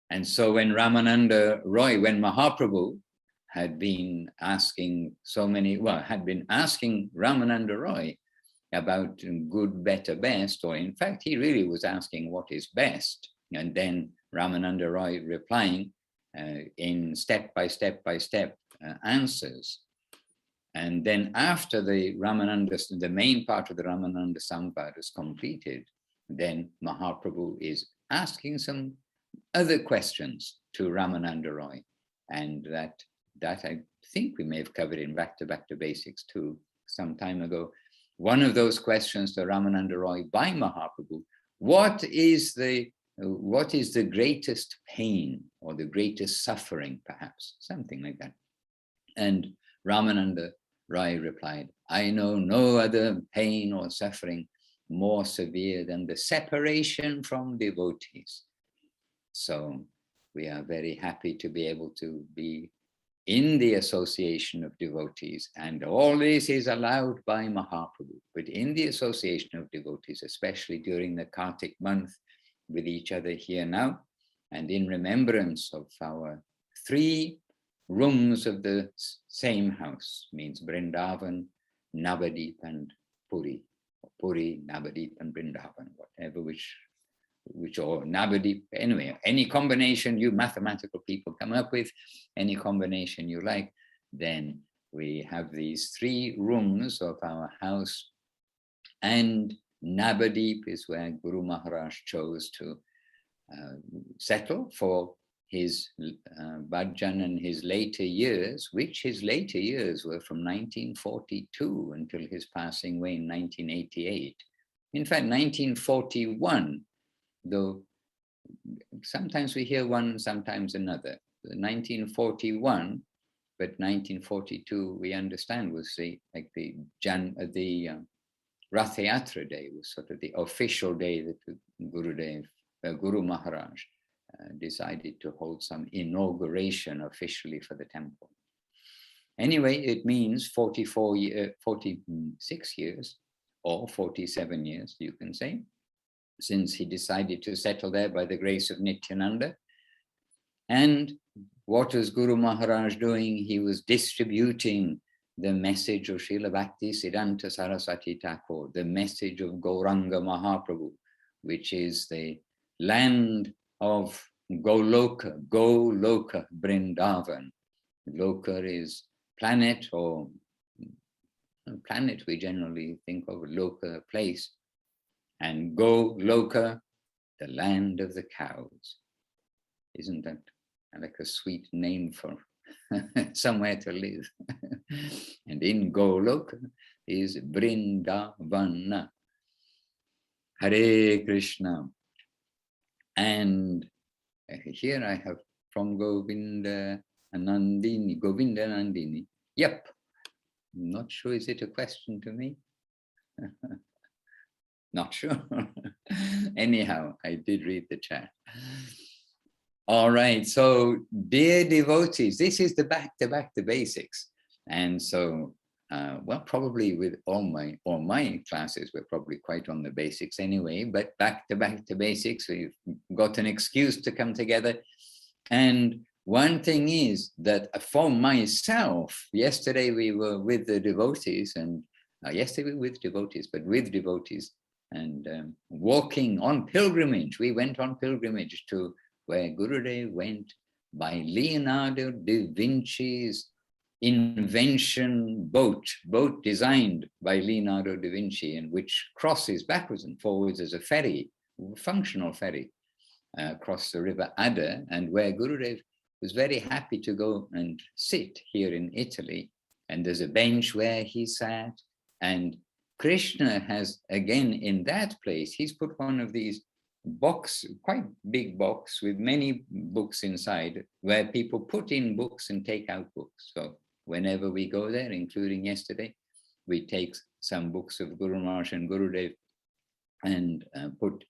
And so when Ramananda Roy, when Mahaprabhu had been asking had been asking Ramananda Roy about good, better, best, or in fact, he really was asking what is best. And then Ramananda Roy replying in step by step answers. And then after the main part of the Ramananda Samvad is completed, then Mahaprabhu is asking some other questions to Ramananda Roy. And that I think we may have covered in Back to Basics too, some time ago. One of those questions to Ramananda Roy by Mahaprabhu, what is the greatest pain or the greatest suffering, perhaps, something like that. And Ramananda Roy replied, I know no other pain or suffering more severe than the separation from devotees. So we are very happy to be able to be in the association of devotees, and all this is allowed by Mahaprabhu, but in the association of devotees, especially during the Kartik month with each other here now, and in remembrance of our 3 rooms of the same house, means Vrindavan, Navadip and Puri, or Puri, Navadip and Vrindavan, whatever, which or Navadip, anyway, any combination you mathematical people come up with, any combination you like, then we have these 3 rooms of our house, and Navadip is where Guru Maharaj chose to settle for his bhajan and his later years, which his later years were from 1942 until his passing away in 1988. In fact, 1941, though sometimes we hear one, sometimes another. 1941, but 1942 we understand was the Rath Yatra day, was sort of the official day that Guru Maharaj decided to hold some inauguration officially for the temple. Anyway, it means 46 years or 47 years, you can say, since he decided to settle there by the grace of Nityananda. And what was Guru Maharaj doing? He was distributing the message of Srila Bhakti Siddhanta Saraswati Thakur, the message of Gauranga Mahaprabhu, which is the land of Goloka, Vrindavan. Loka is planet, or planet we generally think of, Loka, place. And Goloka, the land of the cows. Isn't that like a sweet name for somewhere to live? And in Goloka is Vrindavana. Hare Krishna. And here I have from Govinda Nandini. Yep. I'm not sure, is it a question to me? Not sure. Anyhow, I did read the chat. All right, so dear devotees, this is the back to basics. And so, well, probably with all my classes, we're probably quite on the basics anyway, but back to basics, we've got an excuse to come together. And one thing is that for myself, yesterday we were with the devotees, and yesterday we were with devotees, and walking on pilgrimage. We went on pilgrimage to where Gurudev went by Leonardo da Vinci's invention boat designed by Leonardo da Vinci, and which crosses backwards and forwards as a ferry, functional ferry, across the river Adda, and where Gurudev was very happy to go and sit here in Italy. And there's a bench where he sat, and Krishna has, again, in that place, he's put one of these quite big box with many books inside, where people put in books and take out books. So whenever we go there, including yesterday, we take some books of Guru Maharaj and Gurudev and put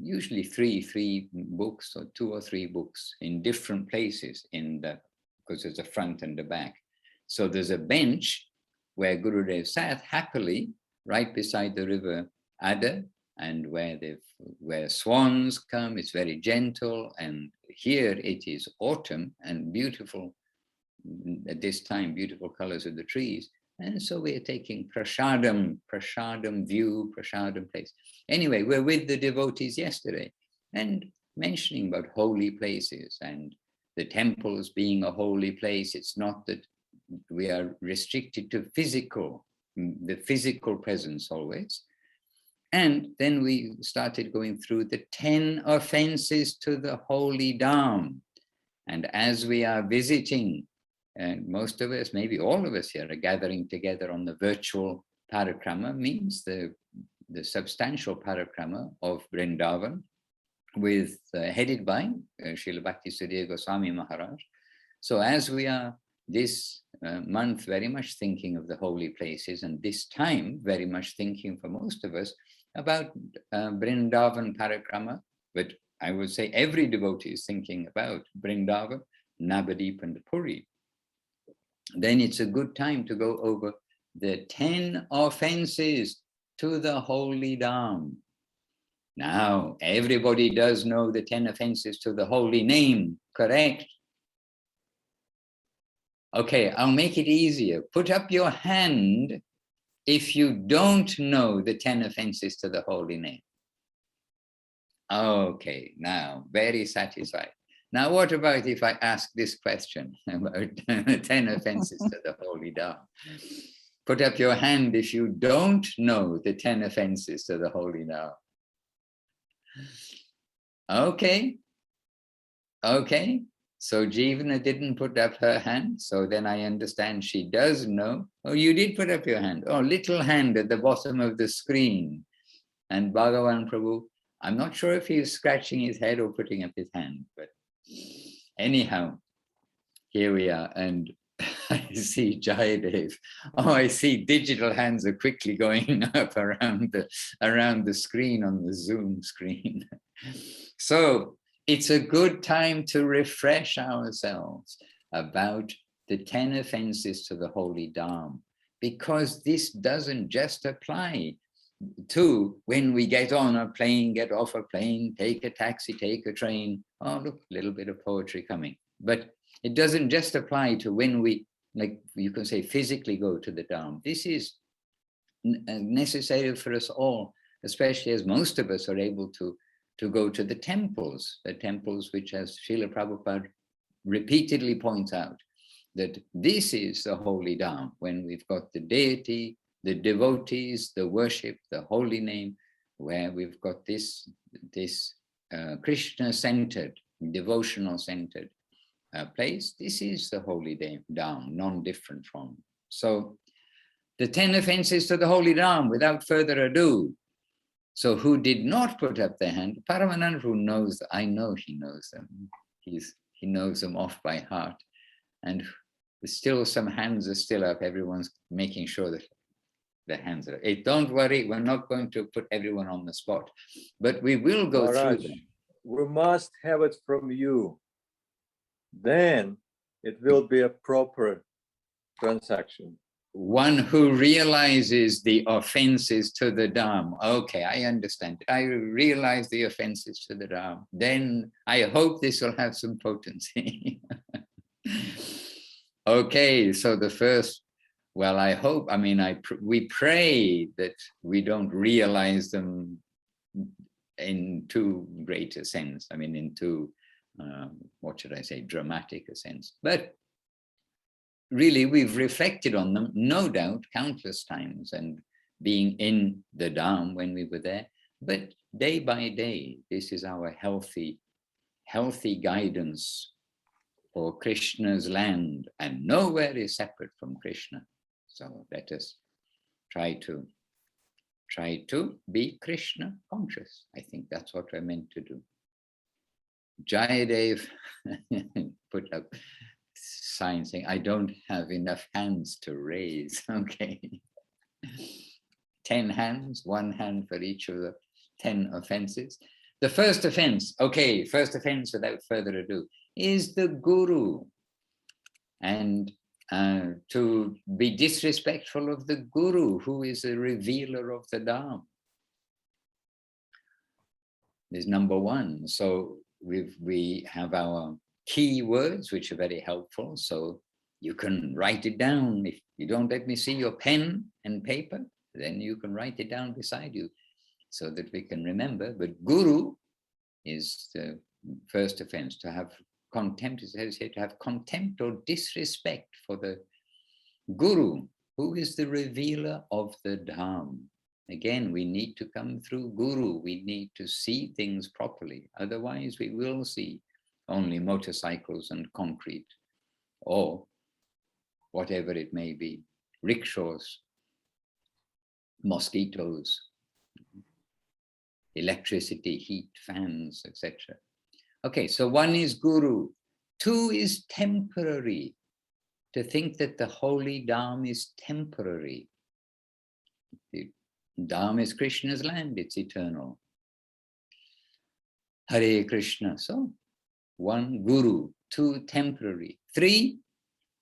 usually three books, or 2 or 3 books in different places because there's a front and the back. So there's a bench where Gurudev sat happily right beside the river Adda, and where swans come, it's very gentle. And here it is autumn and beautiful, at this time, beautiful colors of the trees. And so we're taking prasadam view, prasadam place. Anyway, we're with the devotees yesterday and mentioning about holy places and the temples being a holy place. It's not that we are restricted to the physical presence always. And then we started going through the 10 offenses to the holy Dhām. And as we are visiting, and most of us, maybe all of us here, are gathering together on the virtual parikrama, means the substantial parikrama of Vrindavan, headed by Srila Bhakti Sudhir Goswami Maharaj. So as we are this month very much thinking of the holy places, and this time very much thinking for most of us about Vrindavan parikrama, but I would say every devotee is thinking about Vrindavan, Navadip and Puri. Then it's a good time to go over the 10 offenses to the holy Dhām. Now, everybody does know the 10 offenses to the holy name, correct? Okay, I'll make it easier. Put up your hand if you don't know the 10 offenses to the holy name. Okay, now, very satisfied. Now, what about if I ask this question about 10 offenses to the holy Dhām? Put up your hand if you don't know the 10 offenses to the holy Dhām. Okay. So Jeevana didn't put up her hand, so then I understand she does know. Oh, you did put up your hand. Oh, little hand at the bottom of the screen. And Bhagavan Prabhu, I'm not sure if he's scratching his head or putting up his hand, but anyhow, here we are. And I see Jayadev. Oh, I see digital hands are quickly going up around the screen on the Zoom screen. So it's a good time to refresh ourselves about the 10 offenses to the holy Dhām, because this doesn't just apply to when we get on a plane, get off a plane, take a taxi, take a train. Oh, look, a little bit of poetry coming. But it doesn't just apply to when we, like you can say, physically go to the Dhām. This is necessary for us all, especially as most of us are able to go to the temples which, as Srila Prabhupada repeatedly points out, that this is the holy Dhām, when we've got the deity, the devotees, the worship, the holy name, where we've got this Krishna-centered, devotional-centered place. This is the holy Dhām, non-different from. So the 10 offenses to the holy Dhām, without further ado. So who did not put up their hand? Paramananda, who knows, I know he knows them. He knows them off by heart. And still some hands are still up. Everyone's making sure that the hands are up. Hey, don't worry, we're not going to put everyone on the spot, but we will go through them. We must have it from you. Then it will be a proper transaction. One who realizes the offenses to the Dhām. Okay, I understand. I realize the offenses to the Dhām. Then I hope this will have some potency. Okay, so the first, well, I hope, I mean, we pray that we don't realize them in too great a sense. I mean, in too, what should I say, dramatic a sense. But really, we've reflected on them, no doubt, countless times, and being in the Dhām when we were there. But day by day, this is our healthy guidance for Krishna's land, and nowhere is separate from Krishna. So let us try to be Krishna conscious. I think that's what we're meant to do. Jayadev put up sign saying, I don't have enough hands to raise. Okay. 10 hands, 1 hand for each of the 10 offenses. The first offense, okay, first offense without further ado, is the Guru. And to be disrespectful of the Guru, who is a revealer of the Dhām. is number one. So we have our key words, which are very helpful. So you can write it down. If you don't let me see your pen and paper, then you can write it down beside you so that we can remember. But guru is the first offense, to have contempt, it says here, to have contempt or disrespect for the guru, who is the revealer of the Dhām. Again, we need to come through guru. We need to see things properly. Otherwise, we will see only motorcycles and concrete, or whatever it may be, rickshaws, mosquitoes, electricity, heat, fans, etc. Okay, so one is guru. Two is temporary. To think that the holy Dhām is temporary. The Dhām is Krishna's land, it's eternal. Hare Krishna. So, one, guru. Two, temporary. Three,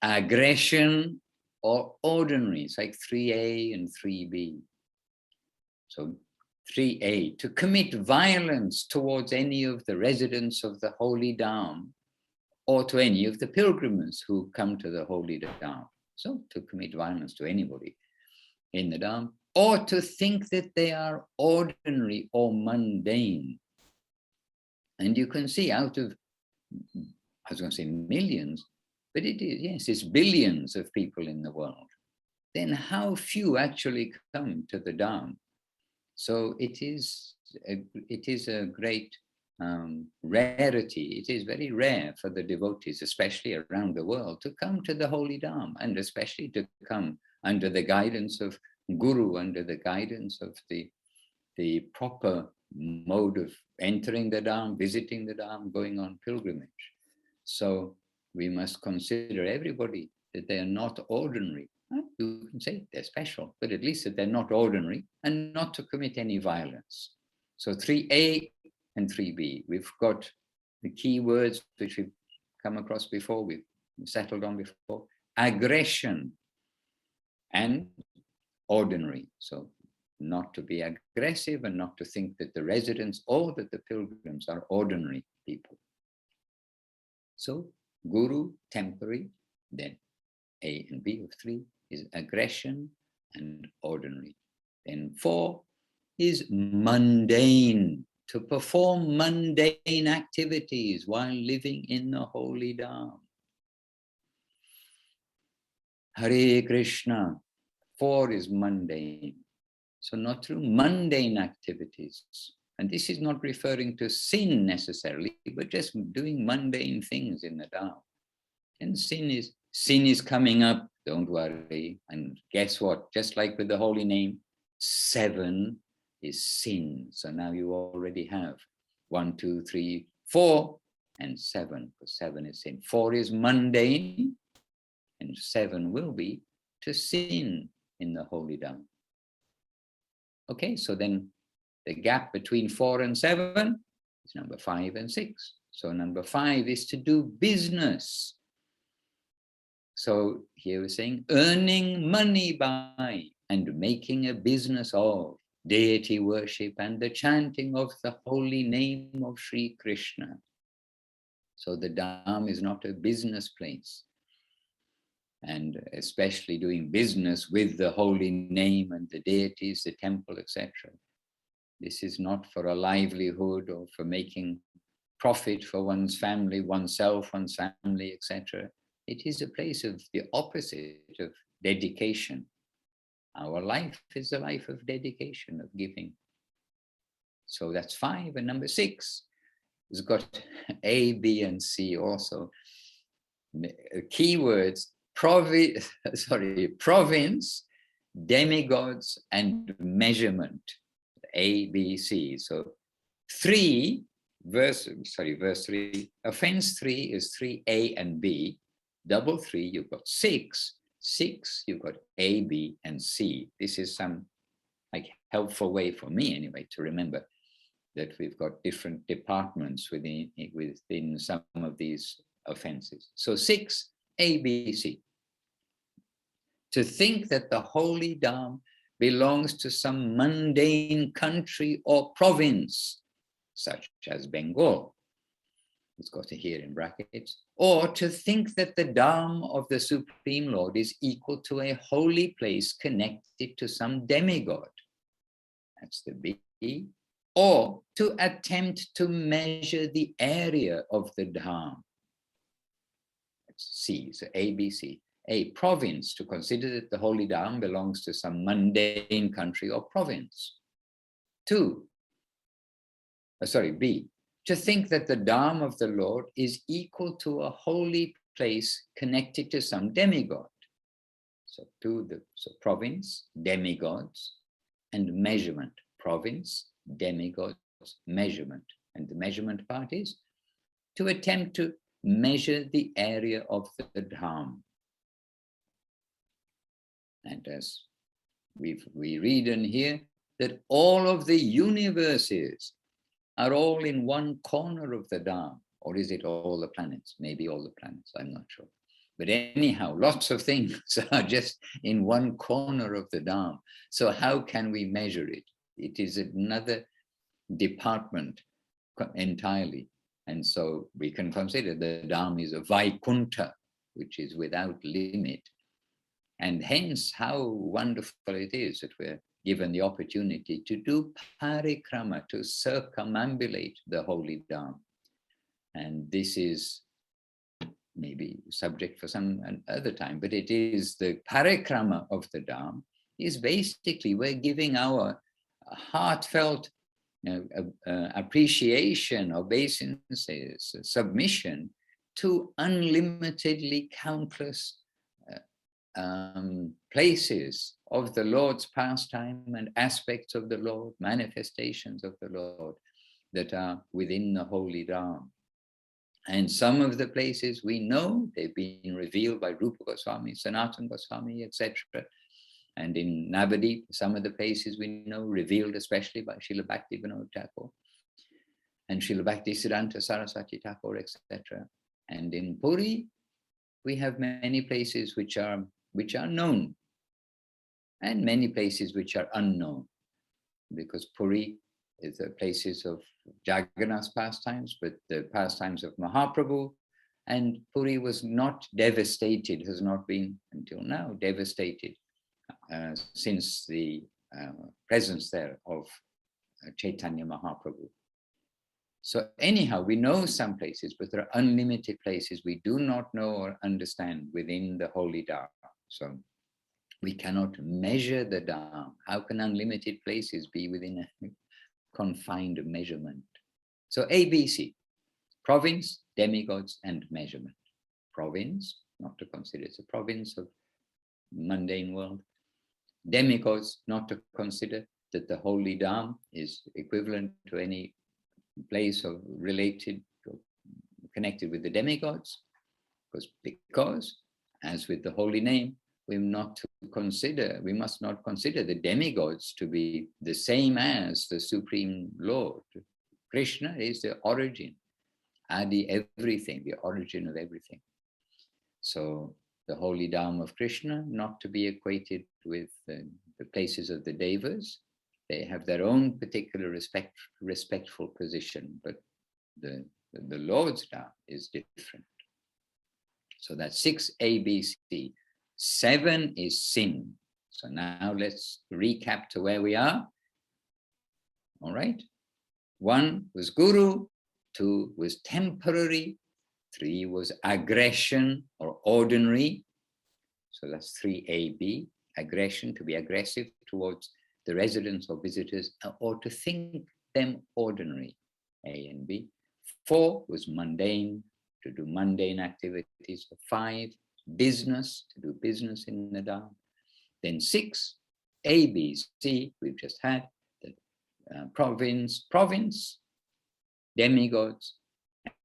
aggression or ordinary. It's like 3A and 3B. So 3A, to commit violence towards any of the residents of the holy Dhām, or to any of the pilgrims who come to the holy Dhām. So to commit violence to anybody in the Dhām, or to think that they are ordinary or mundane. And you can see out of, I was going to say millions, but it is, yes, it's billions of people in the world. Then how few actually come to the Dhām? So it is a great rarity. It is very rare for the devotees, especially around the world, to come to the holy Dhām, and especially to come under the guidance of guru, under the guidance of the proper mode of entering the Dhām, visiting the Dhām, going on pilgrimage. So we must consider everybody that they are not ordinary. You can say they're special, but at least that they're not ordinary, and not to commit any violence. So 3A and 3B, we've got the key words which we've come across before, we've settled on before: aggression and ordinary. So not to be aggressive, and not to think that the residents or that the pilgrims are ordinary people. So guru, temporary, then A and B of 3 is aggression and ordinary. Then 4 is mundane, to perform mundane activities while living in the holy Dhām. Hare Krishna. 4 is mundane. So not through mundane activities. And this is not referring to sin necessarily, but just doing mundane things in the Dhām. And sin is coming up, don't worry. And guess what? Just like with the holy name, 7 is sin. So now you already have 1, 2, 3, 4, and 7, because 7 is sin. 4 is mundane, and 7 will be to sin in the holy Dhām. Okay, so then the gap between 4 and 7 is number 5 and 6. So number 5 is to do business. So here we're saying earning money by and making a business of deity worship and the chanting of the holy name of Sri Krishna. So the Dhām is not a business place, and especially doing business with the holy name and the deities, the temple, etc. This is not for a livelihood or for making profit for one's family, oneself, one's family, etc. It is a place of the opposite of dedication. Our life is a life of dedication, of giving. So that's 5. And number 6 has got A, B, and C also. Keywords: province, demigods, and measurement. A, B, C. So verse 3, offense 3 is 3A and B. Double 3, you've got 6. 6, you've got A, B, and C. This is some like helpful way for me anyway to remember that we've got different departments within some of these offenses. So 6, A, B, C. To think that the holy Dhām belongs to some mundane country or province such as Bengal. It's got it here in brackets. Or to think that the Dhām of the Supreme Lord is equal to a holy place connected to some demigod. That's the B. Or to attempt to measure the area of the Dhām. That's C, so A, B, C. A, province, to consider that the holy Dhām belongs to some mundane country or province. B, to think that the Dhām of the Lord is equal to a holy place connected to some demigod. So province, demigods, and measurement. Province, demigods, measurement. And the measurement part is to attempt to measure the area of the Dhām. And as we read in here, that all of the universes are all in one corner of the Dhām. Or is it all the planets? Maybe all the planets, I'm not sure. But anyhow, lots of things are just in one corner of the Dhām. So how can we measure it? It is another department entirely. And so we can consider the Dhām is a Vaikunta, which is without limit. And hence how wonderful it is that we're given the opportunity to do parikrama, to circumambulate the holy Dhām. And this is maybe subject for some other time, but it is the parikrama of the Dhām is basically we're giving our heartfelt appreciation, obeisances, submission to unlimitedly countless places of the Lord's pastime and aspects of the Lord, manifestations of the Lord that are within the holy Dhām. And some of the places we know, they've been revealed by Rupa Goswami, Sanatana Goswami, etc. And in Navadip, some of the places we know, revealed especially by Srila Bhaktivinoda Thakur and Srila Bhaktisiddhanta Saraswati Thakur, etc. And in Puri, we have many places which are known and many places which are unknown, because Puri is the places of Jagannath's pastimes, but the pastimes of Mahaprabhu, and Puri was not devastated, has not been until now devastated since the presence there of Chaitanya Mahaprabhu. So anyhow, we know some places, but there are unlimited places we do not know or understand within the holy Dhām. So we cannot measure the Dhām. How can unlimited places be within a confined measurement? So ABC, province, demigods, and measurement. Province, not to consider it's a province of mundane world. Demigods, not to consider that the holy Dhām is equivalent to any place of related or connected with the demigods, because as with the holy name, we must not consider the demigods to be the same as the Supreme Lord. Krishna is the origin, Adi, everything, the origin of everything. So the holy Dhām of Krishna, not to be equated with the places of the Devas. They have their own particular respectful position, but the Lord's Dhām is different. So that's 6 ABC. 7 is sin. So now let's recap to where we are. All right. 1 was guru, 2 was temporary, 3 was aggression or ordinary. So that's 3AB, aggression, to be aggressive towards the residents or visitors, or to think them ordinary, A and B. 4 was mundane, to do mundane activities. 5, business, to do business in the Dhām. Then 6, A, B, C, we've just had, the province, demigods,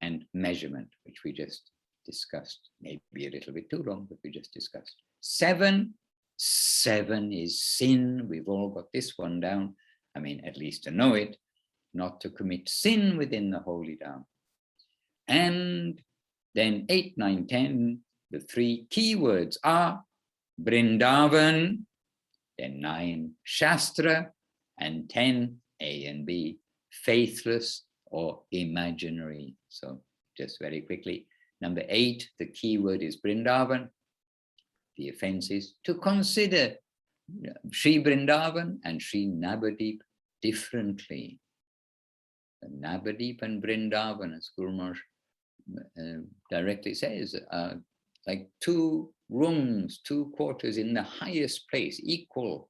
and measurement, which we just discussed. Maybe a little bit too long, but we just discussed. 7 is sin. We've all got this one down. I mean, at least to know it, not to commit sin within the holy Dhām. And then 8, 9, 10, the 3 keywords are Vrindavan, then 9, Shastra, and 10, A and B, faithless or imaginary. So just very quickly, number 8, the key word is Vrindavan. The offense is to consider Sri Vrindavan and Sri Navadip differently. Navadip and Vrindavan, as Guru Maharaj directly says, like 2 rooms, 2 quarters in the highest place, equal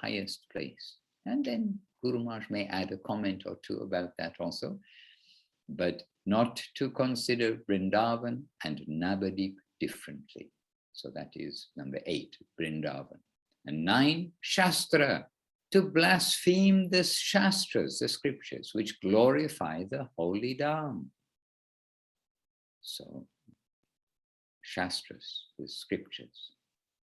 highest place. And then Guru Maharaj may add a comment or 2 about that also, but not to consider Vrindavan and Navadip differently. So that is number 8, Vrindavan. And 9, Shastra, to blaspheme the Shastras, the scriptures, which glorify the holy Dhām. So, Shastras, the scriptures.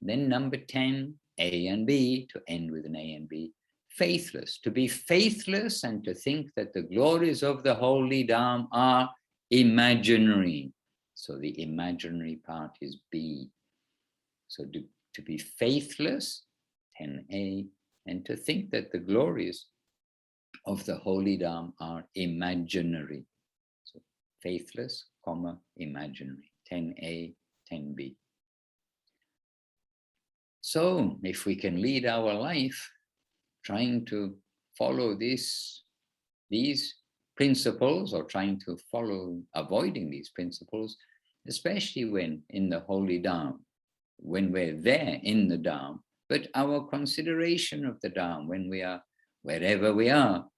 Then number 10, A and B, to end with an A and B, faithless, to be faithless and to think that the glories of the holy Dhām are imaginary. So the imaginary part is B. So to be faithless, 10A, and to think that the glories of the holy Dhām are imaginary. So faithless, comma, imaginary, 10A, 10B. So if we can lead our life trying to follow these principles, or trying to avoiding these principles, especially when in the holy Dhām, when we're there in the Dhām, but our consideration of the Dhām, when we are, wherever we are,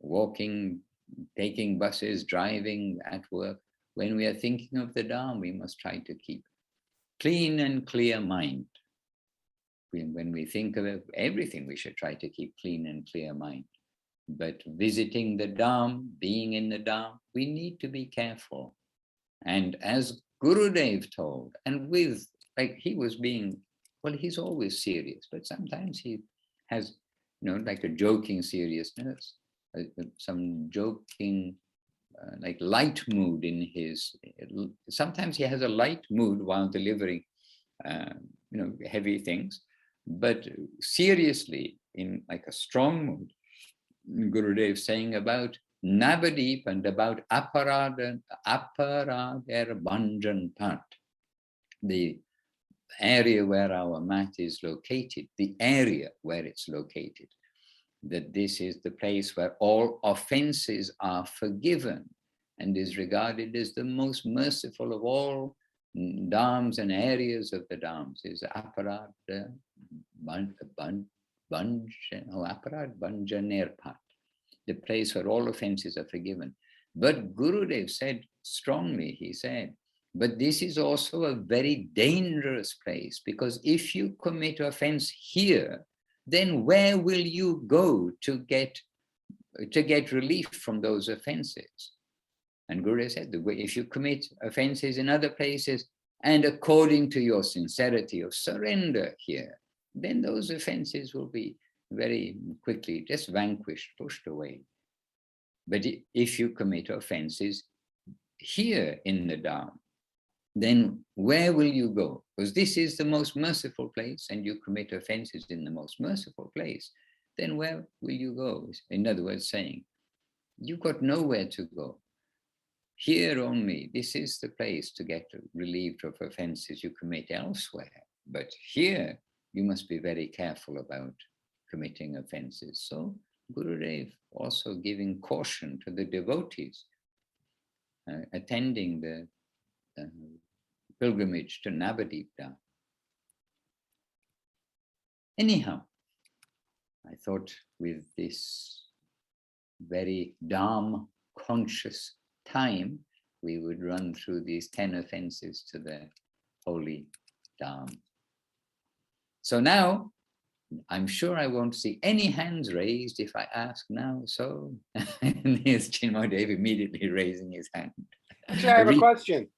walking, taking buses, driving, at work, when we are thinking of the Dhām, we must try to keep clean and clear mind. When we think of everything, we should try to keep clean and clear mind. But visiting the Dhām, being in the Dhām, we need to be careful. And as Gurudev told, and with, like he was being, well, he's always serious, but sometimes he has, like a joking seriousness, some joking, like light mood in his, sometimes he has a light mood while delivering, heavy things, but seriously, in like a strong mood, Gurudev saying about Navadip and about Aparadar Bhanjan Pat, the area where our mat is located, the area where it's located, that this is the place where all offenses are forgiven and is regarded as the most merciful of all Dhams and areas of the Dhams, is Aparad Bhanjanerpat, the place where all offenses are forgiven. But Gurudev said strongly, he said, but this is also a very dangerous place, because if you commit offense here, then where will you go to get relief from those offenses? And Gurudev said, if you commit offenses in other places, and according to your sincerity of surrender here, then those offenses will be very quickly just vanquished, pushed away. But if you commit offenses here in the Dhām, then where will you go? Because this is the most merciful place, and you commit offenses in the most merciful place, then where will you go? In other words, saying, you've got nowhere to go. Here only, this is the place to get relieved of offenses you commit elsewhere. But here, you must be very careful about committing offenses. So Gurudev also giving caution to the devotees attending the pilgrimage to Navadip Dhām. Anyhow, I thought with this very Dhām conscious time, we would run through these 10 offenses to the holy Dhām. So now, I'm sure I won't see any hands raised if I ask now. So here's Chinmoy immediately raising his hand. Actually, I have a question.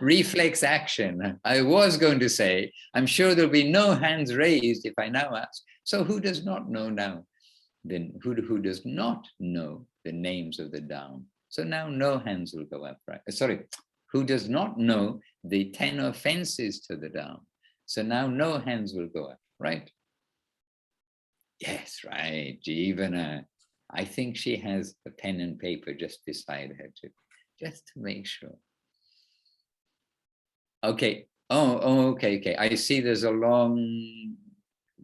Reflex action. I was going to say, I'm sure there'll be no hands raised if I now ask. So who does not know now? Then who does not know the names of the Dhām? So now no hands will go up, right? Sorry, who does not know the 10 offenses to the Dhām? So now no hands will go up, right? Yes, right, Jivana. I think she has a pen and paper just beside her too, just to make sure. Okay. Oh, okay. I see there's a long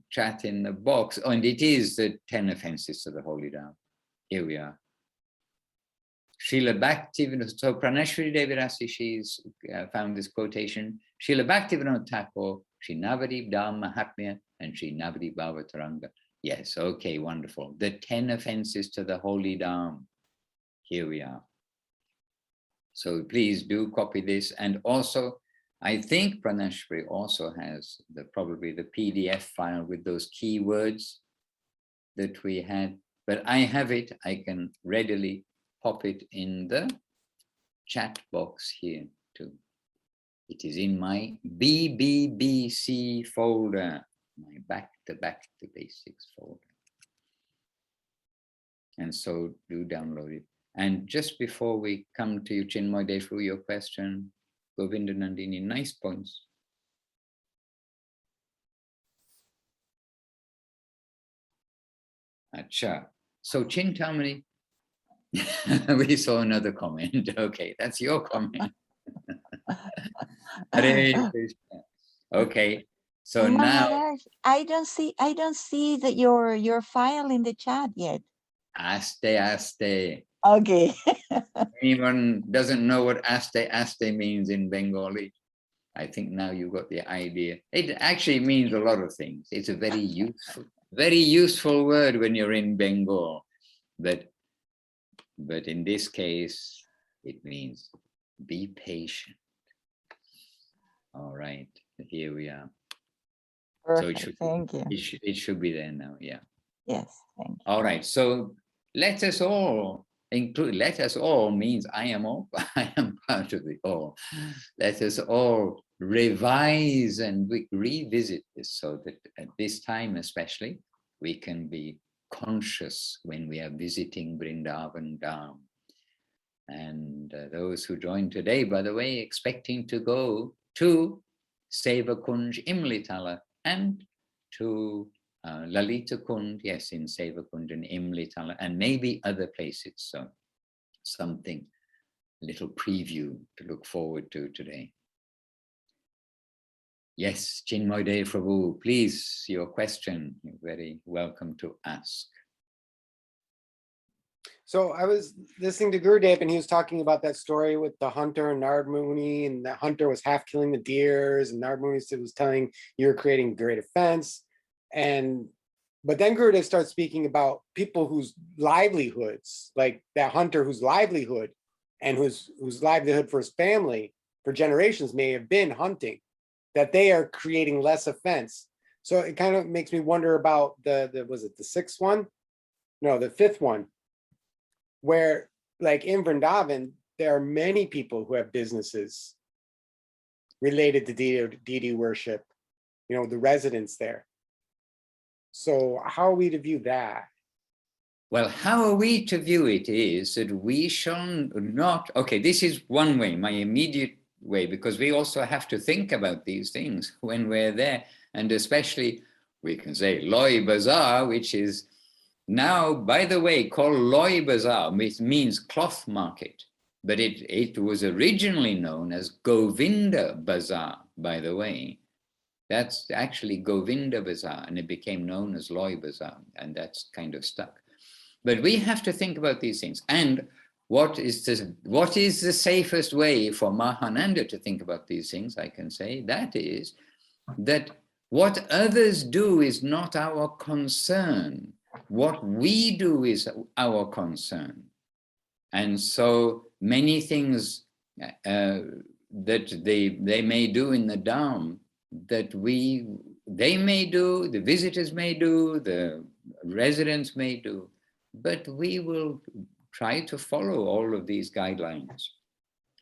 chat in the box. Oh, and it is the 10 offenses to the Holy Dhām. Here we are. Srila Bhaktivinoda, so Pranashri Devirasi, she's found this quotation. Srila Bhaktivinoda Thakur, Sri Navadip Dhām Mahatmya, and Sri Navadip Bhavataranga. Yes, okay, wonderful. The 10 offenses to the Holy Dhām. Here we are. So please do copy this. And also, I think Pranashri also has probably the PDF file with those keywords that we had, but I have it. I can readily pop it in the chat box here too. It is in my BBBC folder, my back to basics folder. And so do download it. And just before we come to you, Chinmoy Defu, your question, Govinda Nandini, nice points. Acha. So Chintamani, we saw another comment. Okay, that's your comment. Okay, so now I don't see that your file in the chat yet. Aste. Okay. Anyone doesn't know what aste means in Bengali? I think now you've got the idea. It actually means a lot of things. It's a very useful word when you're in Bengal, but in this case, it means be patient. All right, here we are. Perfect. So thank you. It should be there now. Yeah. Yes. Thank you. All right. So let us all include. Let us all means I am all. I am part of the all. Let us all revise and revisit this, so that at this time, especially, we can be conscious when we are visiting Vrindavan Dhām. And those who joined today, by the way, expecting to go to Seva Kunj Imlitala and to Lalita Kund, yes, in Seva Kund and Imlitala, and maybe other places. So something, a little preview to look forward to today. Yes, Chinmoy De Prabhu, please, your question, you're very welcome to ask. So I was listening to Gurudev and he was talking about that story with the hunter and Nard Muni, and the hunter was half killing the deers, and Nard Muni was telling you're creating great offense. But then Gurudev starts speaking about people whose livelihoods, like that hunter whose livelihood and whose livelihood for his family for generations may have been hunting, that they are creating less offense. So it kind of makes me wonder about was it the sixth one? No, the fifth one, where like in Vrindavan, there are many people who have businesses related to deity worship, the residents there. So how are we to view that? Well, how are we to view it is that we shall not, okay, this is one way, my immediate way, because we also have to think about these things when we're there. And especially, we can say Loi Bazaar, which is now, by the way, called Loi Bazaar, which means cloth market. But it was originally known as Govinda Bazaar, by the way. That's actually Govinda Bazaar, and it became known as Loi Bazaar, and that's kind of stuck. But we have to think about these things. And what is the safest way for Mahananda to think about these things, I can say, that is that what others do is not our concern. What we do is our concern. And so many things that they may do in the Dhām, that they may do, the visitors may do, the residents may do, but we will try to follow all of these guidelines.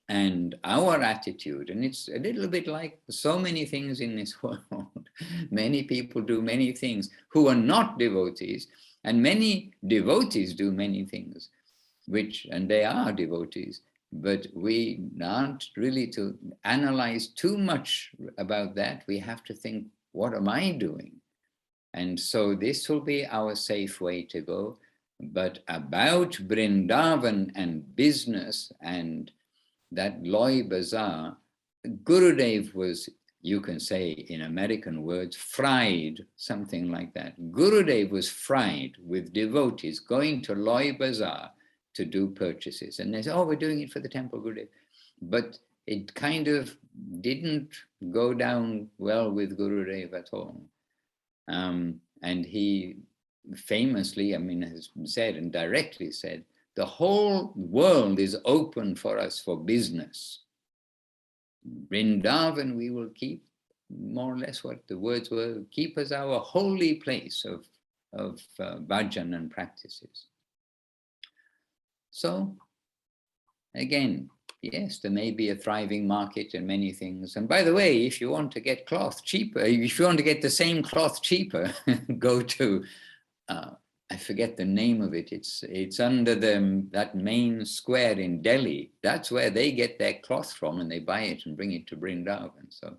And our attitude, and it's a little bit like so many things in this world, many people do many things who are not devotees, and many devotees do many things, and they are devotees, but we aren't really to analyze too much about that. We have to think, what am I doing? And so this will be our safe way to go. But about Vrindavan and business and that Loy Bazaar, Gurudev was, you can say in American words, fried, something like that. Gurudev was fried with devotees going to Loy Bazaar to do purchases. And they said, oh, we're doing it for the temple, Gurudev. But it kind of didn't go down well with Gurudev at all. And he famously, I mean, has said and directly said, the whole world is open for us for business. Vrindavan we will keep, more or less what the words were, keep as our holy place of bhajan and practices. So again, yes, there may be a thriving market in many things. And by the way, if you want to get cloth cheaper, if you want to get the same cloth cheaper, go to, I forget the name of it. It's under that main square in Delhi. That's where they get their cloth from, and they buy it and bring it to Vrindavan. So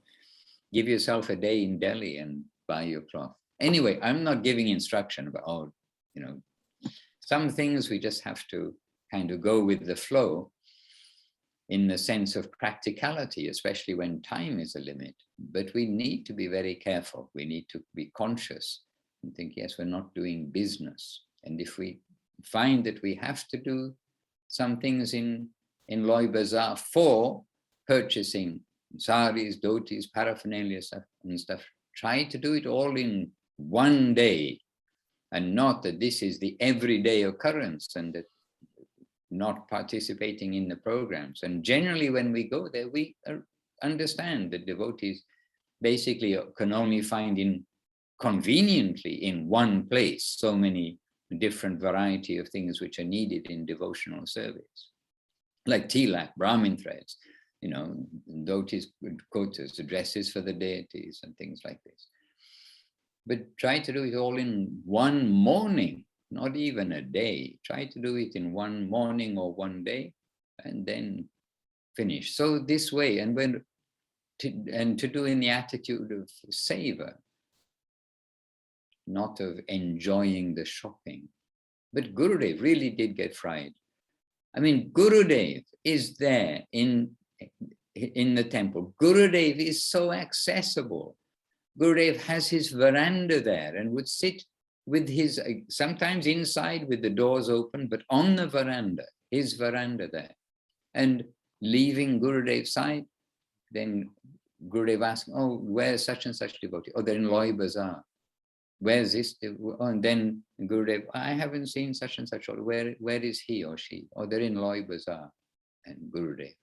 give yourself a day in Delhi and buy your cloth. Anyway, I'm not giving instruction about, oh, you know, some things we just have to kind of go with the flow in the sense of practicality, especially when time is a limit. But we need to be very careful. We need to be conscious and think, yes, we're not doing business. And if we find that we have to do some things in Loy Bazaar for purchasing saris, dhotis, paraphernalia stuff and stuff, try to do it all in one day, and not that this is the everyday occurrence and that not participating in the programs. And generally when we go there, we understand that devotees basically can only find conveniently in one place so many different variety of things which are needed in devotional service, like tilak, Brahmin threads, you know, dhotis, kotas, dresses for the deities and things like this. But try to do it all in one morning, not even a day. Try to do it in one morning or one day and then finish. So this way, and to do in the attitude of savor, not of enjoying the shopping. But Gurudev really did get fried. I mean, Gurudev is there in the temple. Gurudev is so accessible. Gurudev has his veranda there and would sit with his, sometimes inside with the doors open, but on the veranda, his veranda there. And leaving Gurudev's side, then Gurudev asks, oh, where's such and such devotee? Oh, they're in Loy Bazaar. Where's this? Oh, and then Gurudev, I haven't seen such and such. Where is he or she? Oh, they're in Loy Bazaar. And Gurudev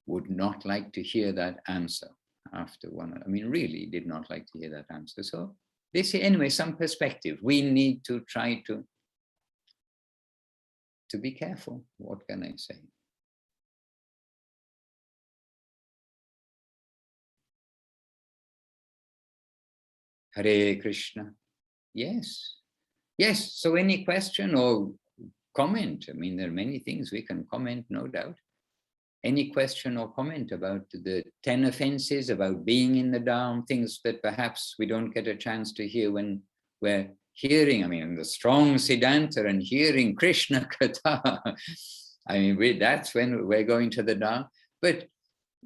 would not like to hear that answer after one. I mean, really did not like to hear that answer. So this, anyway, some perspective. We need to try to be careful. What can I say? Hare Krishna. Yes. Yes. So any question or comment? I mean, there are many things we can comment, no doubt. Any question or comment about the 10 offenses, about being in the Dhām, things that perhaps we don't get a chance to hear when we're hearing, I mean, the strong Siddhanta and hearing Krishna Katha. I mean, that's when we're going to the Dhām. But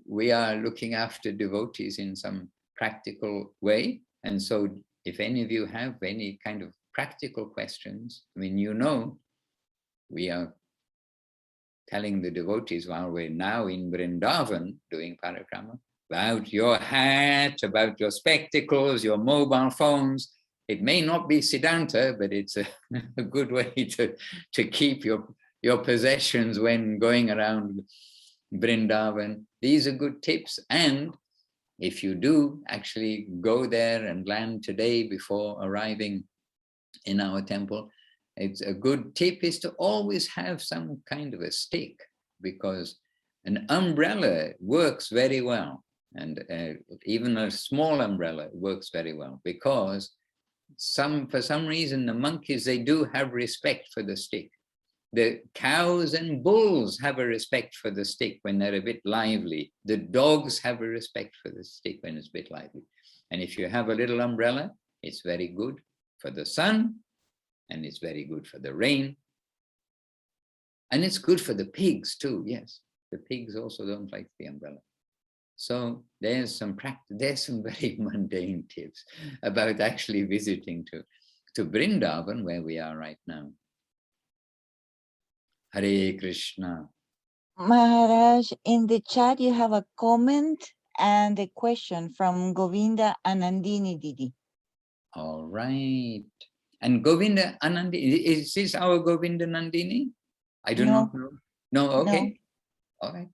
we are looking after devotees in some practical way. And so if any of you have any kind of practical questions, I mean, you know, we are telling the devotees while we're now in Vrindavan doing parikrama, about your hat, about your spectacles, your mobile phones. It may not be Siddhanta, but it's a good way to keep your possessions when going around Vrindavan. These are good tips. And if you do actually go there and land today before arriving in our temple, it's a good tip is to always have some kind of a stick, because an umbrella works very well. And even a small umbrella works very well, because for some reason, the monkeys, they do have respect for the stick. The cows and bulls have a respect for the stick when they're a bit lively. The dogs have a respect for the stick when it's a bit lively. And if you have a little umbrella, it's very good for the sun, and it's very good for the rain. And it's good for the pigs too, yes. The pigs also don't like the umbrella. So there's some very mundane tips about actually visiting to Vrindavan, where we are right now. Hare Krishna. Maharaj, in the chat you have a comment and a question from Govinda Anandini Didi. All right. And Govinda Anandini, is this our Govinda Nandini? I do not know. No, okay. No. All right.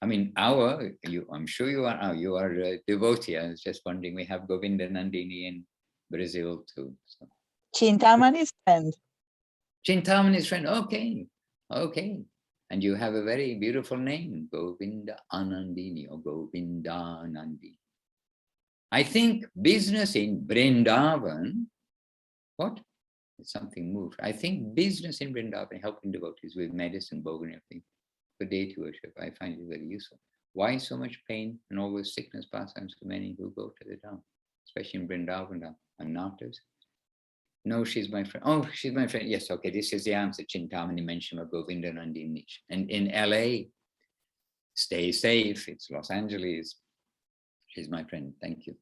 I mean, I'm sure you are a devotee. I was just wondering, we have Govinda Nandini in Brazil too. So. Chintamani's friend. Chintamani's friend, okay. Okay. And you have a very beautiful name, Govinda Anandini or Govinda Nandini. I think business in Vrindavan, what? Something moved. I think business in Vrindavan, helping devotees with medicine, bhoga, and everything, for deity worship, I find it very useful. Why so much pain and always sickness pastimes for many who go to the Dhām, especially in Vrindavan and Natas? No, she's my friend. Oh, she's my friend. Yes, okay, this is the answer. Chintamani mentioned of Govinda Nandini. And in LA, stay safe. It's Los Angeles. She's my friend. Thank you.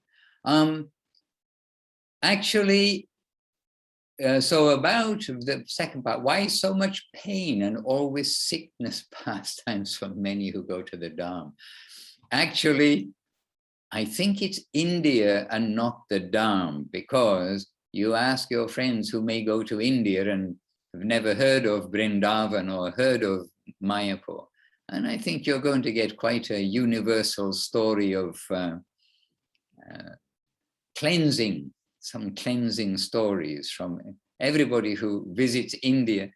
Actually, so about the second part, why so much pain and always sickness pastimes for many who go to the Dhām? Actually, I think it's India and not the Dhām, because you ask your friends who may go to India and have never heard of Vrindavan or heard of Mayapur, and I think you're going to get quite a universal story of cleansing, some cleansing stories from everybody who visits India,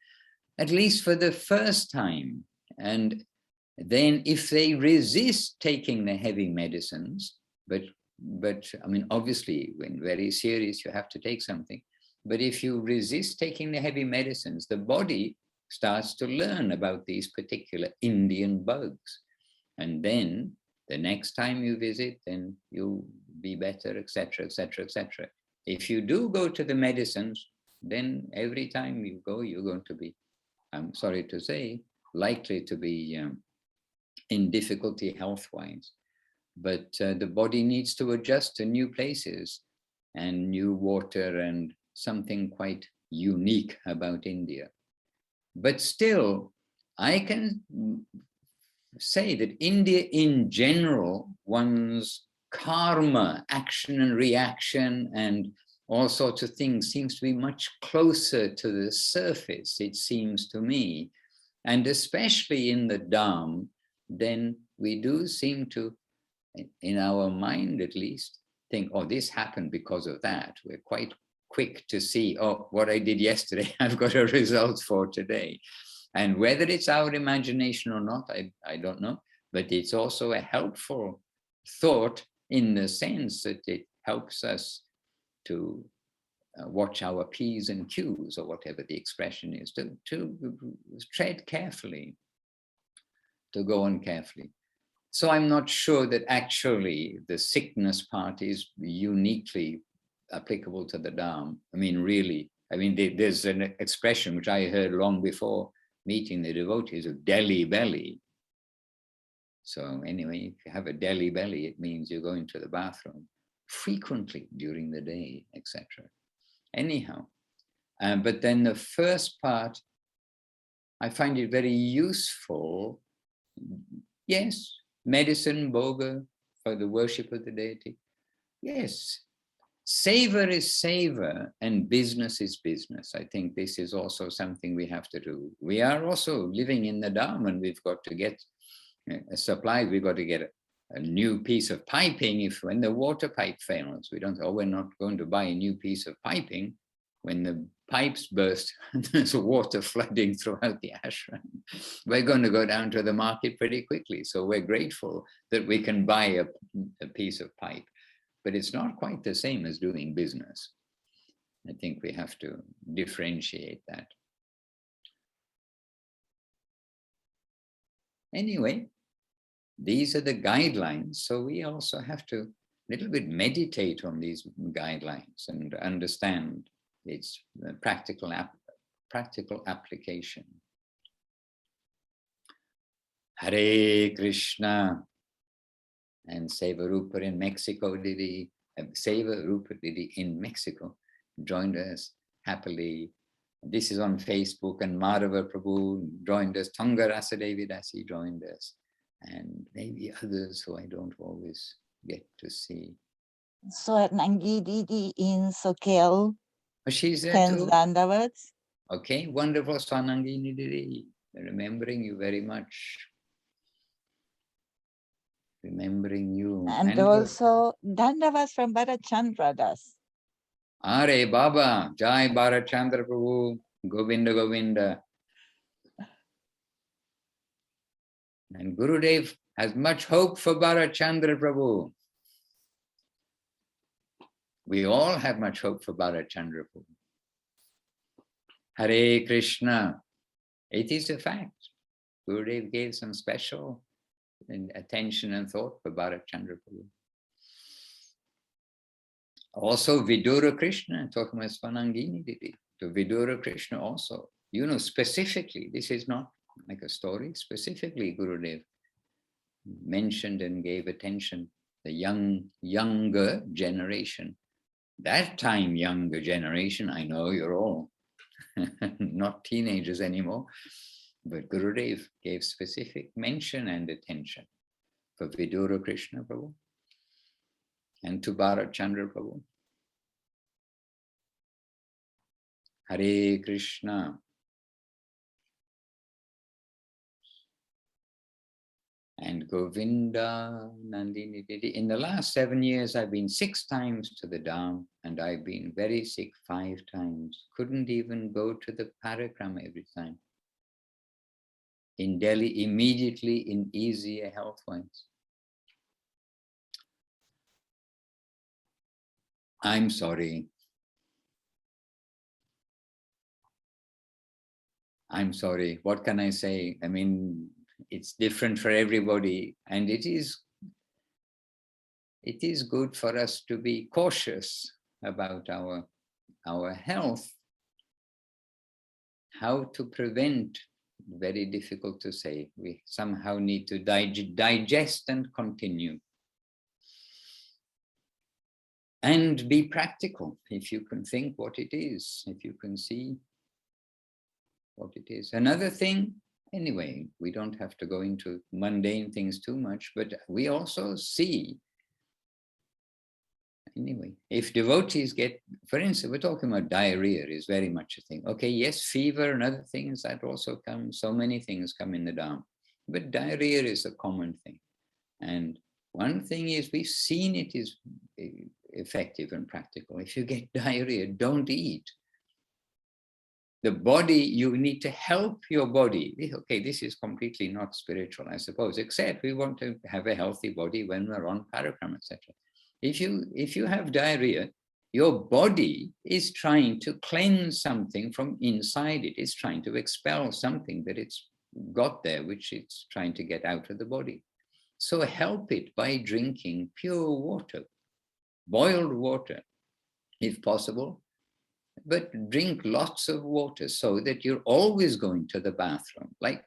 at least for the first time. And then if they resist taking the heavy medicines, but I mean, obviously, when very serious, you have to take something. But if you resist taking the heavy medicines, the body starts to learn about these particular Indian bugs. And then the next time you visit, then you'll be better, etc., etc., etc. If you do go to the medicines, then every time you go, you're going to be, I'm sorry to say, likely to be in difficulty health-wise. But the body needs to adjust to new places and new water and something quite unique about India. But still, I can say that India in general, one's karma, action and reaction and all sorts of things seems to be much closer to the surface, it seems to me. And especially in the Dhām, then we do seem to, in our mind at least, think, oh, this happened because of that. We're quite quick to see, oh, what I did yesterday, I've got a result for today. And whether it's our imagination or not, I don't know, but it's also a helpful thought in the sense that it helps us to watch our P's and Q's, or whatever the expression is, to tread carefully, to go on carefully. So I'm not sure that actually the sickness part is uniquely applicable to the Dhām. I mean, really, I mean, there's an expression which I heard long before meeting the devotees of Delhi belly. So anyway, if you have a Delhi belly, it means you're going to the bathroom frequently during the day, etc. Anyhow, but then the first part, I find it very useful. Yes, medicine, bhoga, for the worship of the deity. Yes, savor is savor and business is business. I think this is also something we have to do. We are also living in the Dhām and we've got to get a supply. We've got to get a new piece of piping when the water pipe fails. We don't, oh, we're not going to buy a new piece of piping. When the pipes burst and there's water flooding throughout the ashram, we're going to go down to the market pretty quickly. So we're grateful that we can buy a piece of pipe, but it's not quite the same as doing business. I think we have to differentiate that. Anyway, these are the guidelines. So we also have to a little bit meditate on these guidelines and understand it's a practical application. Hare Krishna. And Seva Rupa in Mexico Didi, Seva Rupa Didi in Mexico joined us happily. This is on Facebook, and Madhava Prabhu joined us, Tonga Rasadevidasi joined us, and maybe others who I don't always get to see. So Nangi Didi in Sokel, Oh, she's there Hens too? Dandavats. Okay, wonderful, Swanangini Didi. Remembering you very much. Remembering you. And also Dandavats from Bharachandra Das. Are Baba, Jai Bharachandra Prabhu, Govinda Govinda. And Gurudev has much hope for Bharachandra Prabhu. We all have much hope for Bharachandra Prabhu. Hare Krishna. It is a fact. Gurudev gave some special attention and thought for Bharachandra Prabhu. Also Vidura Krishna, talking about Swanangini Didi, to Vidura Krishna also. You know, specifically, this is not like a story, specifically Gurudev mentioned and gave attention, the younger generation. That time, younger generation, I know you're all not teenagers anymore, but Gurudev gave specific mention and attention for Vidura Krishna Prabhu and to Bharachandra Prabhu. Hare Krishna. And Govinda Nandini Didi. In the last 7 years, I've been 6 times to the Dhām, and I've been very sick 5 times. Couldn't even go to the parikrama every time. In Delhi, immediately in easier health-wise. I'm sorry. I'm sorry. What can I say? I mean, it's different for everybody, and it is good for us to be cautious about our health. How to prevent, very difficult to say. We somehow need to digest and continue. And be practical, if you can think what it is, if you can see what it is. Another thing, anyway, we don't have to go into mundane things too much, but we also see, anyway, if devotees get, for instance, we're talking about diarrhea is very much a thing. Okay, yes, fever and other things that also come, so many things come in the Dhām, but diarrhea is a common thing. And one thing is, we've seen it is effective and practical. If you get diarrhea, don't eat. The body, you need to help your body. Okay, this is completely not spiritual, I suppose, except we want to have a healthy body when we're on parikrama, etc. If you have diarrhea, your body is trying to cleanse something from inside it. It's trying to expel something that it's got there, which it's trying to get out of the body. So help it by drinking pure water, boiled water, if possible. But drink lots of water so that you're always going to the bathroom, like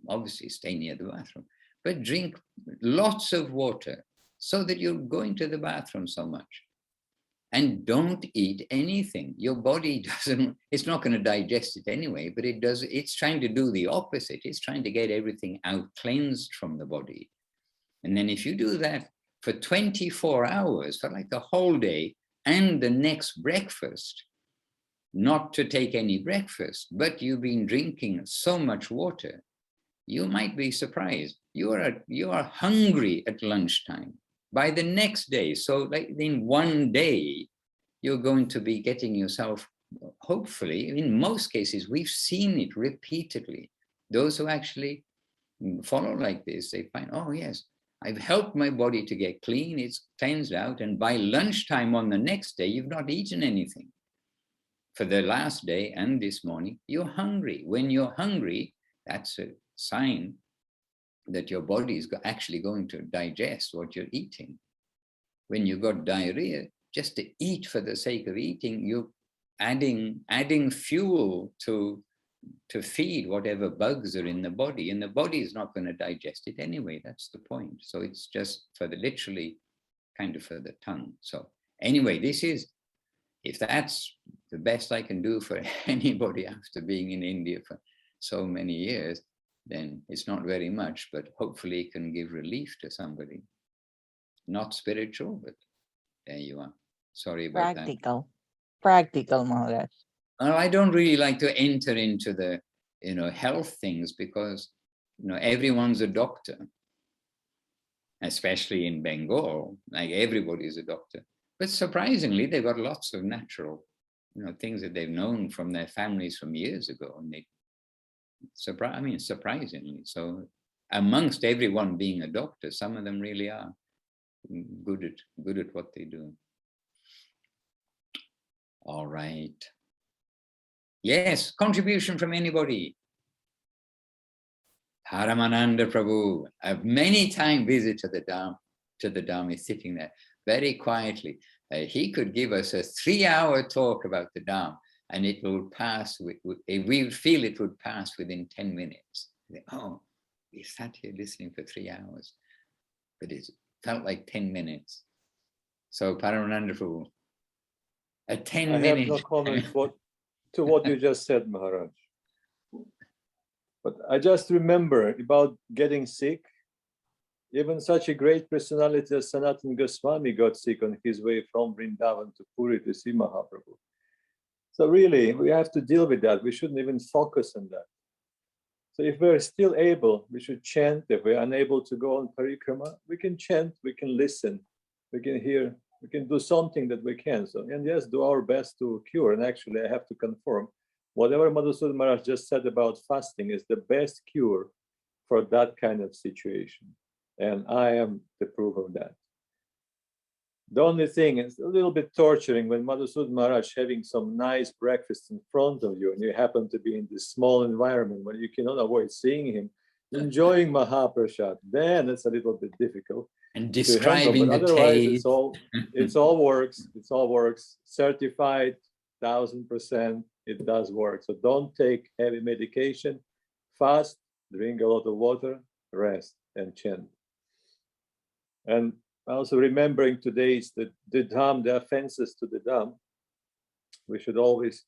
obviously stay near the bathroom, but drink lots of water so that you're going to the bathroom so much. And don't eat anything. Your body doesn't, it's not going to digest it anyway, but it's trying to do the opposite. It's trying to get everything out, cleansed from the body. And then if you do that for 24 hours, for like a whole day, and the next breakfast, not to take any breakfast, but you've been drinking so much water, you might be surprised. You are hungry at lunchtime by the next day. So like in one day, you're going to be getting yourself, hopefully, in most cases, we've seen it repeatedly. Those who actually follow like this, they find, oh yes, I've helped my body to get clean, it's cleansed out, and by lunchtime on the next day, you've not eaten anything. For the last day and this morning, you're hungry. When you're hungry, that's a sign that your body is actually going to digest what you're eating. When you got diarrhea, just to eat for the sake of eating, adding fuel to feed whatever bugs are in the body, and the body is not going to digest it anyway. That's the point. So it's just for the literally kind of for the tongue. So anyway, this is, if that's the best I can do for anybody after being in India for so many years, then it's not very much, but hopefully it can give relief to somebody. Not spiritual, but there you are. Sorry about Practical. Practical, Maharaj. that. I don't really like to enter into the, health things, because, everyone's a doctor, especially in Bengal, like everybody's a doctor. But surprisingly, they've got lots of natural, things that they've known from their families from years ago. And surprisingly. So amongst everyone being a doctor, some of them really are good at what they do. All right. Yes, contribution from anybody. Paramananda Prabhu, I've many times visited the Dhām, he's sitting there very quietly. He could give us a 3-hour talk about the Dhām, and it will pass, we feel it would pass within 10 minutes. Oh, we sat here listening for 3 hours, but it felt like 10 minutes. So Paramananda Prabhu, a 10 minute. I have no comment to what you just said, Maharaj. But I just remember about getting sick. Even such a great personality as Sanatana Goswami got sick on his way from Vrindavan to Puri to see Mahaprabhu. So really, we have to deal with that. We shouldn't even focus on that. So if we're still able, we should chant. If we're unable to go on parikrama, we can chant, we can listen, we can hear, we can do something that we can. So, and yes, do our best to cure. And actually, I have to confirm, whatever Madhusudan Maharaj just said about fasting is the best cure for that kind of situation. And I am the proof of that. The only thing is a little bit torturing when Madhusudan Maharaj having some nice breakfast in front of you and you happen to be in this small environment where you cannot avoid seeing him enjoying Mahaprasad. Then it's a little bit difficult. And describing but the otherwise taste. it's all works. It's all works. Certified 1000%. It does work. So don't take heavy medication. Fast, drink a lot of water, rest, and chant. And also remembering today is the Dhām, the offenses to the Dhām. We should always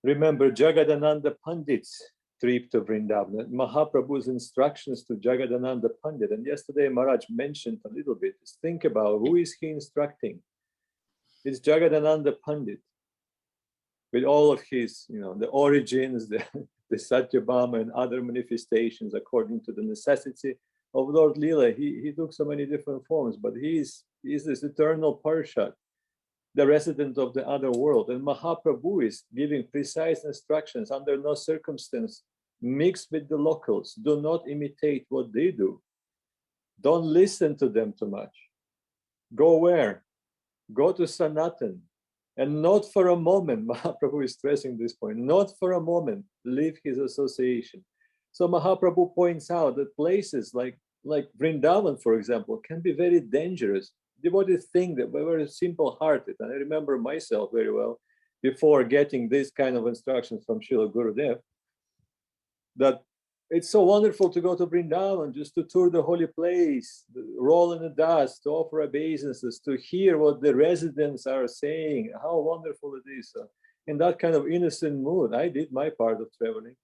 remember Jagadananda Pandit's trip to Vrindavan, Mahaprabhu's instructions to Jagadananda Pandit. And yesterday Maharaj mentioned a little bit. Just think about who is he instructing? It's Jagadananda Pandit. With all of his, the origins, the Satyabhama and other manifestations according to the necessity of Lord Leela. He took so many different forms, but he's this eternal Parshad, the resident of the other world. And Mahaprabhu is giving precise instructions under no circumstance. Mix with the locals. Do not imitate what they do. Don't listen to them too much. Go where? Go to Sanatan. And not for a moment, Mahaprabhu is stressing this point, not for a moment leave his association. So Mahaprabhu points out that places like Vrindavan, for example, can be very dangerous. Devotees think that we're very simple-hearted. And I remember myself very well, before getting this kind of instructions from Srila Gurudev, that it's so wonderful to go to Vrindavan, just to tour the holy place, roll in the dust, to offer obeisances, to hear what the residents are saying, how wonderful it is. In that kind of innocent mood, I did my part of traveling.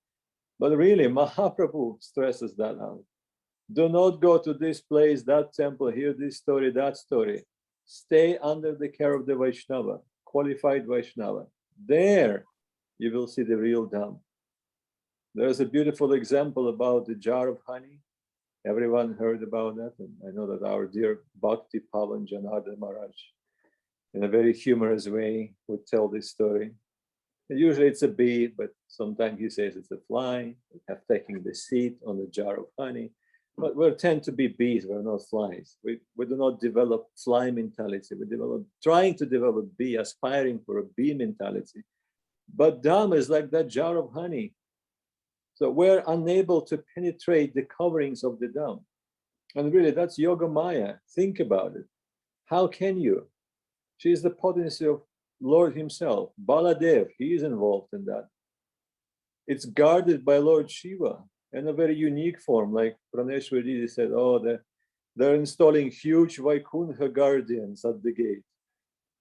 But really, Mahaprabhu stresses that out. Do not go to this place, that temple, hear this story, that story. Stay under the care of the Vaishnava, qualified Vaishnava. There, you will see the real Dhām. There's a beautiful example about the jar of honey. Everyone heard about that. And I know that our dear Bhakti Pavan Janardhan Maharaj, in a very humorous way, would tell this story. And usually it's a bee, but sometimes he says it's a fly, have taken the seat on the jar of honey. But we tend to be bees, we're not flies. We do not develop fly mentality. We develop, trying to develop bee, aspiring for a bee mentality. But Dhām is like that jar of honey. So we're unable to penetrate the coverings of the Dhām. And really, that's Yoga Maya. Think about it. How can you? She is the potency of Lord himself, Baladev, he is involved in that. It's guarded by Lord Shiva in a very unique form, like Praneshwari said, oh, they're installing huge Vaikuntha guardians at the gate.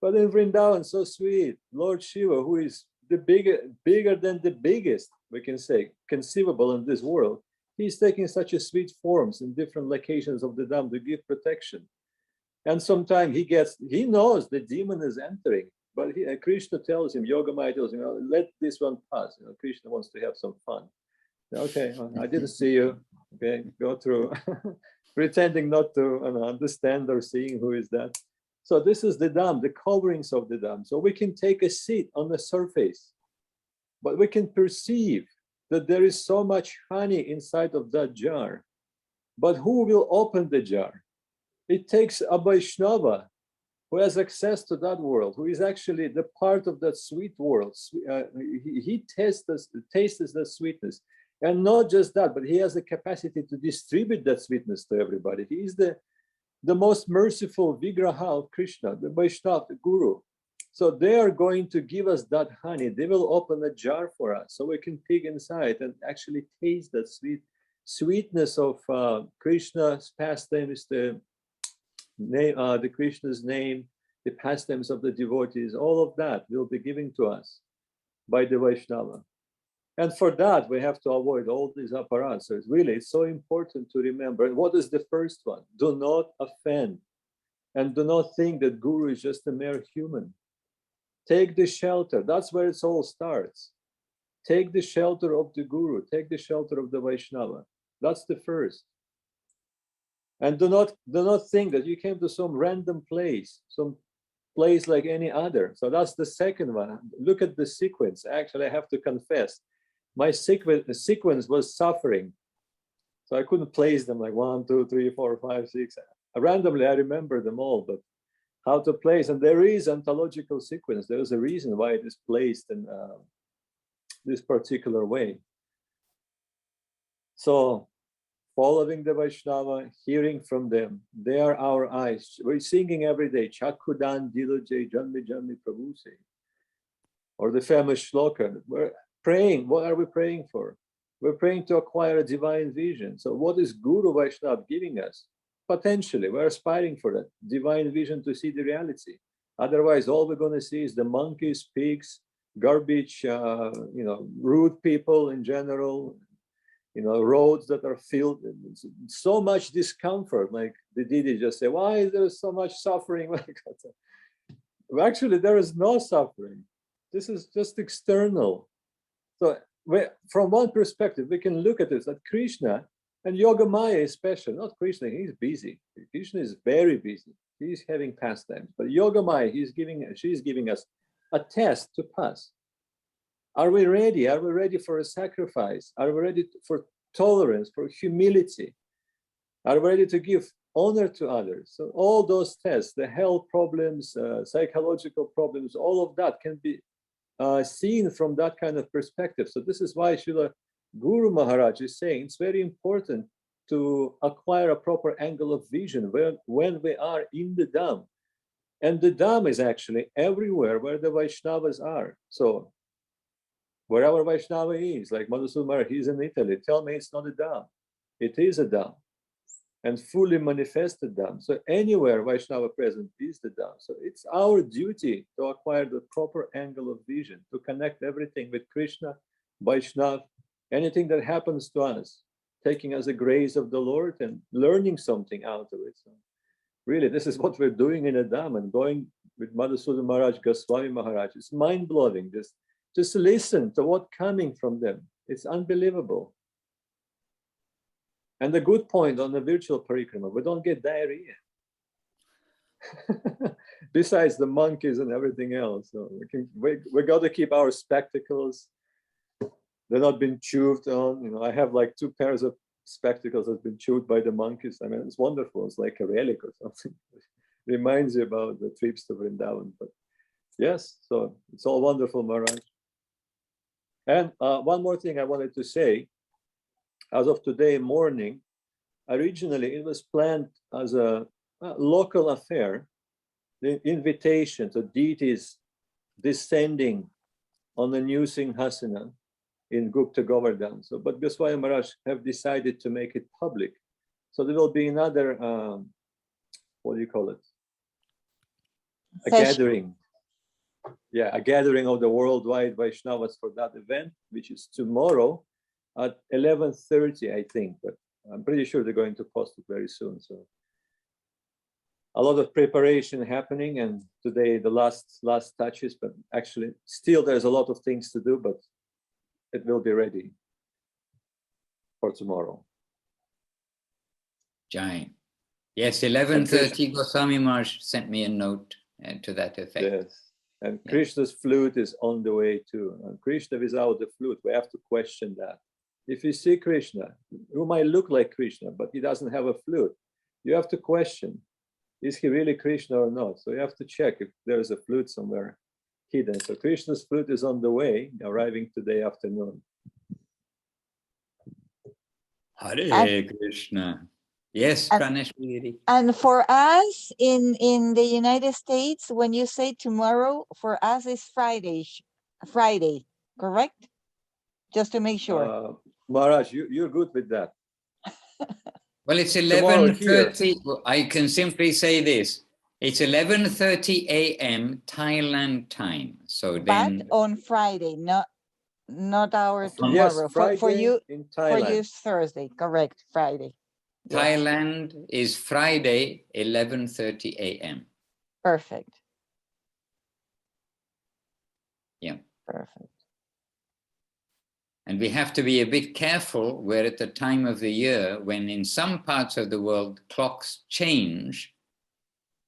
But in Vrindavan, so sweet, Lord Shiva, who is the bigger than the biggest, we can say, conceivable in this world, he's taking such a sweet forms in different locations of the Dhām to give protection. And sometimes he knows the demon is entering, but Krishna tells him, Yogamaya tells him, oh, let this one pass. Krishna wants to have some fun. Okay, I didn't see you. Okay, go through, pretending not to understand or seeing who is that. So this is the Dhām, the coverings of the Dhām. So we can take a seat on the surface, but we can perceive that there is so much honey inside of that jar. But who will open the jar? It takes a Vaishnava who has access to that world, who is actually the part of that sweet world. He tastes the sweetness. And not just that, but he has the capacity to distribute that sweetness to everybody. He is the most merciful Vigraha of Krishna, the Vaishnava, the Guru. So they are going to give us that honey. They will open a jar for us so we can dig inside and actually taste that sweetness of Krishna's pastimes, the Krishna's name, the pastimes of the devotees. All of that will be given to us by the Vaishnava. And for that, we have to avoid all these apparats. So it's so important to remember. And what is the first one? Do not offend. And do not think that Guru is just a mere human. Take the shelter. That's where it all starts. Take the shelter of the Guru. Take the shelter of the Vaishnava. That's the first. And do not think that you came to some random place, some place like any other. So that's the second one. Look at the sequence. Actually, I have to confess, my sequence was suffering. So I couldn't place them like 1, 2, 3, 4, 5, 6. Randomly, I remember them all, but how to place. And there is ontological sequence. There is a reason why it is placed in this particular way. So following the Vaishnava, hearing from them, they are our eyes. We're singing every day, Chakhudan Diloje Janmi Janmi Prabhuse. Or the famous shloka. We're praying. What are we praying for? We're praying to acquire a divine vision. So what is Guru Vaishnava giving us? Potentially, we're aspiring for that divine vision to see the reality. Otherwise, all we're going to see is the monkeys, pigs, garbage, rude people in general, roads that are filled, so much discomfort. Like the Didi just say, why is there so much suffering? Actually, there is no suffering. This is just external. So from one perspective, we can look at this, that Krishna and Yogamaya is special. Not Krishna, he's busy. Krishna is very busy. He's having pastimes. But Yogamaya, she's giving us a test to pass. Are we ready? Are we ready for a sacrifice? Are we ready for tolerance, for humility? Are we ready to give honor to others? So all those tests, the health problems, psychological problems, all of that can be seen from that kind of perspective. So this is why Srila Guru Maharaj is saying it's very important to acquire a proper angle of vision when we are in the Dhām. And the Dhām is actually everywhere where the Vaishnavas are. So wherever Vaishnava is, like Madhusudana Maharaj, he's in Italy, tell me it's not a Dhām. It is a Dhām, and fully manifested Dhām. So anywhere Vaishnava present is the Dhām. So it's our duty to acquire the proper angle of vision, to connect everything with Krishna, Vaishnava, anything that happens to us, taking as a grace of the Lord and learning something out of it. So really, this is what we're doing in a Dhām, and going with Madhusudana Maharaj, Goswami Maharaj. It's mind-blowing. Just listen to what's coming from them. It's unbelievable. And the good point on the virtual parikrama, we don't get diarrhea. Besides the monkeys and everything else. So we got to keep our spectacles. They're not being chewed on. I have like 2 pairs of spectacles that's been chewed by the monkeys. I mean, it's wonderful. It's like a relic or something. Reminds you about the trips to Vrindavan. But yes, so it's all wonderful, Maharaj. And one more thing I wanted to say, as of today morning, originally it was planned as a local affair, the invitation to deities descending on the new Singhasana in Gupta Govardhan. So, but Goswami Maharaj have decided to make it public. So there will be another, what do you call it? A gathering. Yeah, a gathering of the worldwide Vaishnavas for that event, which is tomorrow at 11:30, I think. But I'm pretty sure they're going to post it very soon. So a lot of preparation happening, and today the last touches, but actually still there's a lot of things to do, but it will be ready for tomorrow. Jai. Yes, 11:30, Goswami Maharaj sent me a note to that effect. Yes, and Krishna's flute is on the way too. And Krishna without the flute, we have to question that. If you see Krishna, who might look like Krishna, but he doesn't have a flute, you have to question, is he really Krishna or not? So you have to check if there's a flute somewhere hidden. So Krishna's flute is on the way, arriving today afternoon. Hare Krishna. Yes, Praneshwari. And for us in the United States, when you say tomorrow, for us is Friday, correct? Just to make sure. Maharaj, you're good with that. Well, it's 11:30. I can simply say this. It's 11:30 a.m. Thailand time. So then, but on Friday, not our tomorrow. Yes, Friday for you, in for Thailand. you, Thursday. Correct, Friday. Yes. Thailand is Friday, 11:30 a.m. Perfect. Yeah. Perfect. And we have to be a bit careful. We're at the time of the year when in some parts of the world clocks change,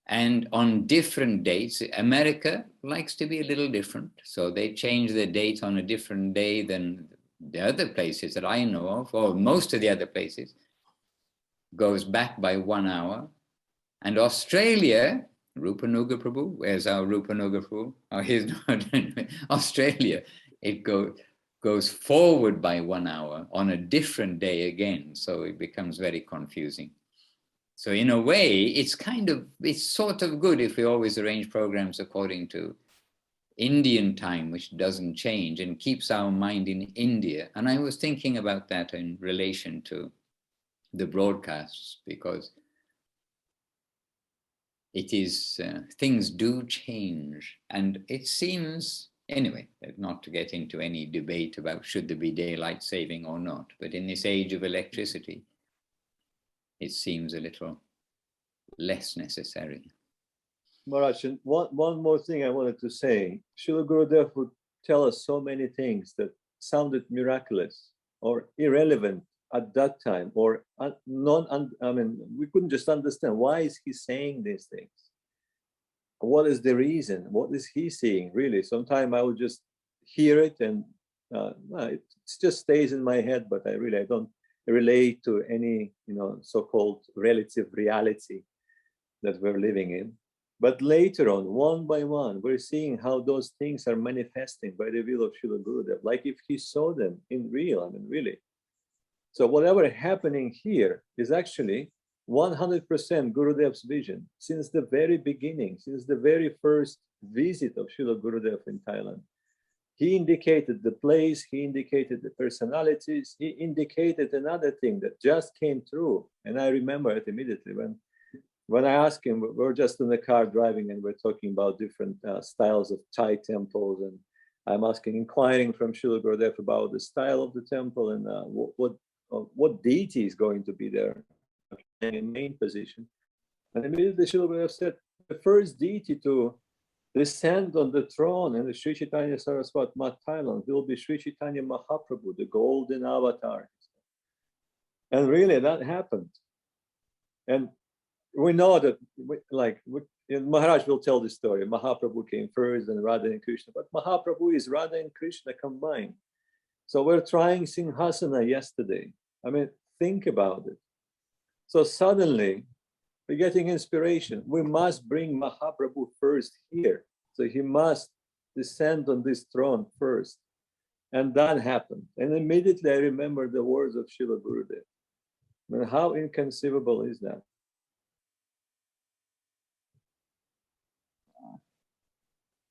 and on different dates. America likes to be a little different. So they change the date on a different day than the other places that I know of, or most of the other places, goes back by 1 hour. And Australia, Rupanuga Prabhu, where's our Rupanuga Prabhu? Oh, he's not. Australia, it goes forward by 1 hour on a different day again. So it becomes very confusing. So in a way, it's sort of good if we always arrange programs according to Indian time, which doesn't change and keeps our mind in India. And I was thinking about that in relation to the broadcasts, because it is, things do change. And it seems, anyway, not to get into any debate about should there be daylight saving or not, but in this age of electricity, it seems a little less necessary. Maharaj, and one more thing I wanted to say. Srila Gurudev would tell us so many things that sounded miraculous or irrelevant at that time, or we couldn't just understand, why is he saying these things? What is the reason? What is he seeing, really? Sometimes I would just hear it and it just stays in my head, but I don't relate to any, so-called relative reality that we're living in. But later on, one by one, we're seeing how those things are manifesting by the will of Srila Gurudev, like if he saw them in real, really. So whatever happening here is actually 100% Gurudev's vision since the very beginning, since the very first visit of Srila Gurudev in Thailand. He indicated the place, he indicated the personalities, he indicated another thing that just came through. And I remember it immediately when I asked him, we're just in the car driving and we're talking about different styles of Thai temples. And I'm inquiring from Srila Gurudev about the style of the temple and what deity is going to be there in main position. And immediately Srila Gurudev said, the first deity to descend on the throne in the Sri Chaitanya Saraswat Mat Thailand will be Sri Chaitanya Mahaprabhu, the golden avatar. And really that happened. And we know that, Maharaj will tell this story. Mahaprabhu came first and Radha and Krishna, but Mahaprabhu is Radha and Krishna combined. So we're trying Singhasana yesterday. Think about it. So suddenly we're getting inspiration. We must bring Mahaprabhu first here. So he must descend on this throne first. And that happened. And immediately I remember the words of Srila Gurudev. How inconceivable is that?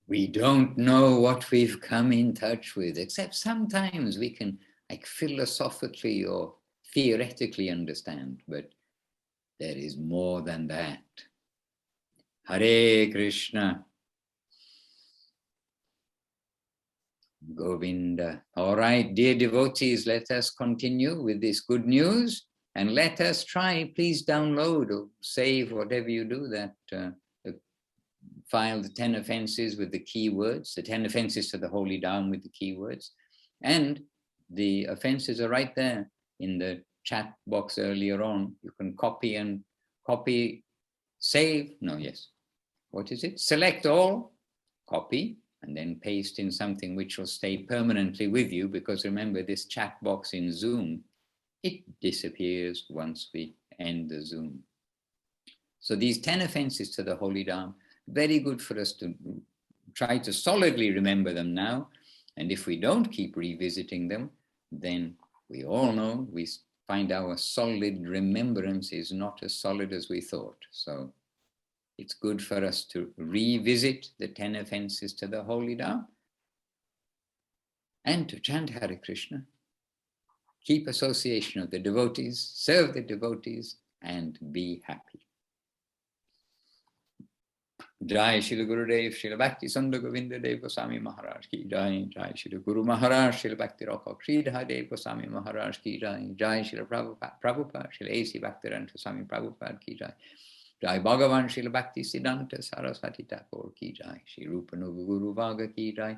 we don't know what we've come in touch with, except sometimes we can like philosophically or theoretically understand, but there is more than that. Hare Krishna. Govinda. All right, dear devotees, let us continue with this good news and let us try, please download or save whatever you do, that file, the 10 offenses with the keywords, the 10 offenses to the holy Dhām with the keywords. And the offenses are right there in the chat box earlier on. You can copy, save, no, yes. What is it? Select all, copy, and then paste in something which will stay permanently with you, because remember, this chat box in Zoom, it disappears once we end the Zoom. So these 10 offenses to the holy Dhām, very good for us to try to solidly remember them now. And if we don't keep revisiting them, then we all know, we find our solid remembrance is not as solid as we thought. So it's good for us to revisit the 10 offenses to the holy Dhām and to chant Hare Krishna, keep association of the devotees, serve the devotees, and be happy. Jai Shri Gurudev, Shri Bhakti Sundar Govinda Dev Goswami Maharaj ki Jai, Jai Shri Guru Maharaj, Shri Bhakti Rakha Sridhar Dev Goswami Maharaj ki Jai, Jai Shri Prabhupada, Shri A.C. Bhaktiranta Swami Prabhupada ki Jai, Jai Bhagavan Shri Bhakti Siddhanta Saraswati Thakur ki Jai, Shri Rupanuga Guru Vaga ki Jai,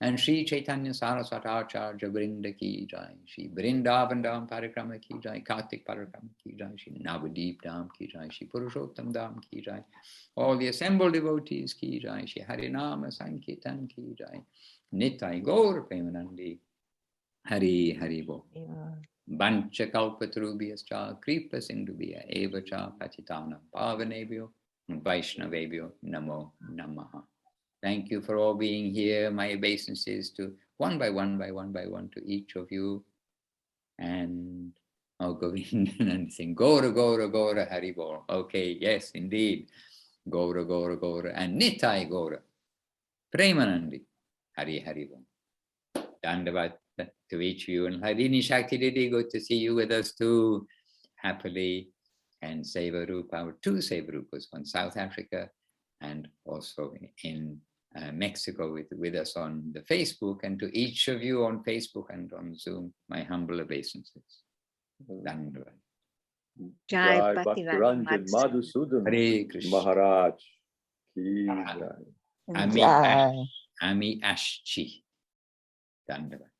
and Shri Chaitanya Saraswati Acharya Vrinda ki Jai, Shri Vrindavan Dhām Parikrama ki Jai, Kartik Parikrama ki Jai, Shri Navadip Dhām ki Jai, Shri Purushottam Dhām ki Jai, all the assembled devotees ki Jai, Shri Harinama Sankirtan ki Jai, Nitai Gaur Premanandi, Hari Hari Bo. Bancha Kalpatarubhyascha Kripa Sindhubhya Evacha Patitanam Pavanebhyo Vaishnavebhyo Namo Namaha. Thank you for all being here. My obeisances to one by one to each of you. And oh, Govinda and sing Gora Gora Gora Hari Bol. Okay, yes, indeed. Gora Gora Gora and Nitai Gora Premanandi Hari Hari Bol. Dandavat to each of you. And Harini Shakti Didi, good to see you with us too, happily. And Seva Rupa, our two Seva Rupas, one South Africa and also in Mexico with us on the Facebook, and to each of you on Facebook and on Zoom, my humble obeisances. Dandavat. Jai Bhaktiranjan Madhusudan Hare Krishna. Maharaj ki Jai. Ami Ashchi. Dandavat.